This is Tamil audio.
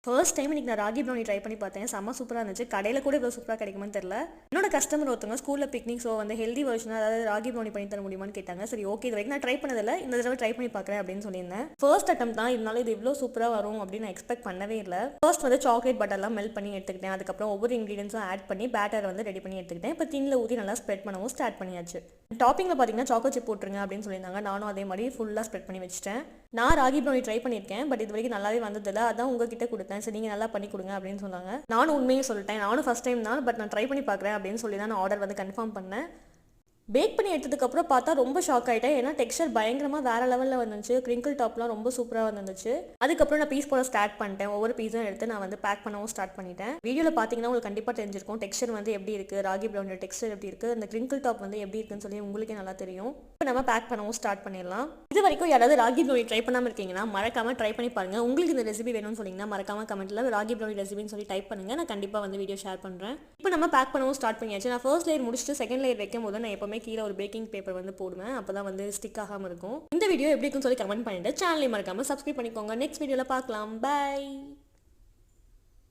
ஃபர்ஸ்ட் டைம் இன்னைக்கு நான் ராகி ப்ரௌனி ட்ரை பண்ணி பார்த்தேன். செம்ம சூப்பராக இருந்துச்சு. கடையில் கூட இவ்வளோ சூப்பராக கிடைக்குமான்னு தெரியல. என்னோட கஸ்டமர் ஒருத்தவங்க ஸ்கூலில் பிக்னிக் ஸோ வந்து ஹெல்தி வெர்ஷனாக அதாவது ராகி ப்ரௌனி பண்ணி தர முடியுமான்னு கேட்டாங்க. சரி ஓகே, இது வரைக்கும் நான் ட்ரை பண்ணதில்லை, இந்த தடவை ட்ரை பண்ணி பார்க்குறேன் அப்படின்னு சொல்லியிருந்தேன். ஃபர்ஸ்ட் அட்டம் தான், இதனால இது இவ்வளோ சூப்பராக வரும் அப்படின்னு நான் எக்ஸ்பெக்ட் பண்ணவே இல்லை. ஃபர்ஸ்ட் வந்து சாக்லேட் பட்டர்லாம் மெல்ட் பண்ணி எடுத்துக்கிட்டேன். அதுக்கப்புறம் ஒவ்வொரு இன்க்ரீடியன்ஸும் ஆட் பண்ணி பேட்டர் வந்து ரெடி பண்ணி எடுத்துக்கிட்டேன். இப்போ தீனில் ஊற்றி நல்லா ஸ்ப்ரெட் பண்ணவும் ஸ்டார்ட் பண்ணியாச்சு. டாப்பிங்கில் பார்த்தீங்கன்னா சாக்கோ சிப் போட்டுருங்க அப்படின்னு சொல்லியிருந்தாங்க. நானும் அதே மாதிரி ஃபுல்லாக ஸ்ப்ரெட் பண்ணி வச்சுட்டேன். நான் ராகி ப்ரௌனி ட்ரை பண்ணியிருக்கேன், பட் இது வரைக்கும் நல்லாவே வந்ததில்லை. அதான் உங்ககிட்ட கொடுத்தேன், சரி நீங்கள் நல்லா பண்ணி கொடுங்க அப்படின்னு சொன்னாங்க. நானும் உண்மையை சொல்லிட்டேன், நானும் ஃபஸ்ட் டைம் தான், பட் நான் ட்ரை பண்ணி பார்க்குறேன் அப்படின்னு சொல்லி தான் நான் ஆர்டர் வந்து கன்ஃபார்ம் பண்ணேன். பேக் பண்ணி எடுத்ததுக்கப்புறம் பார்த்தா ரொம்ப ஷாக் ஆகிட்டேன். ஏன்னா டெக்ஸ்சர் பயங்கரமாக வேறு லெவலில் வந்துச்சு. கிரிங்கிள் டாப்லாம் ரொம்ப சூப்பராக வந்துச்சு. அதுக்கப்புறம் நான் பீஸ் போட ஸ்டார்ட் பண்ணிட்டேன். ஒவ்வொரு பீஸும் எடுத்து நான் வந்து பேக் பண்ணவும் ஸ்டார்ட் பண்ணிட்டேன். வீடியோவில் பார்த்தீங்கன்னா உங்களுக்கு கண்டிப்பாக தெரிஞ்சிருக்கும் டெக்ஸ்சர் வந்து எப்படி இருக்குது, ராகி ப்ரௌனி டெக்ஸ்சர் எப்படி இருக்குது, அந்த கிரிங்கிள் டாப் வந்து எப்படி இருக்குன்னு சொல்லி உங்களுக்கே நல்லா தெரியும். இப்போ நம்ம பேக் பண்ணவும் ஸ்டார்ட் பண்ணிடலாம். இது வரைக்கும் யாராவது ராகி ப்ரௌனி ட்ரை பண்ணாமல் இருக்கீங்கன்னா மறக்காமல் ட்ரை பண்ணி பாருங்க. உங்களுக்கு இந்த ரெசிபி வேணும்னு சொன்னீங்கன்னா மறக்காம கமெண்ட்டில் ராகி ப்ரௌனி ரெசிபின்னு சொல்லி டைப் பண்ணுங்கள். நான் கண்டிப்பாக வந்து வீடியோ ஷேர் பண்ணுறேன். இப்போ நம்ம பேக் பண்ணவும் ஸ்டார்ட் பண்ணியாச்சு. நான் ஃபர்ஸ்ட் லேயர் முடிச்சுட்டு செகண்ட் லேயர் வைக்கும் போது நான் எப்பவுமே கீழே ஒரு பேக்கிங் பேப்பர் வந்து போடுவேன். அப்பதான் வந்து ஸ்டிக் ஆகாம இருக்கும். இந்த வீடியோ எப்படி இருக்குன்னு சொல்லி கமெண்ட் பண்ணிட்டு சேனலை மறக்காம சப்ஸ்கிரைப் பண்ணிக்கோங்க. நெக்ஸ்ட் வீடியோல பார்க்கலாம். பை.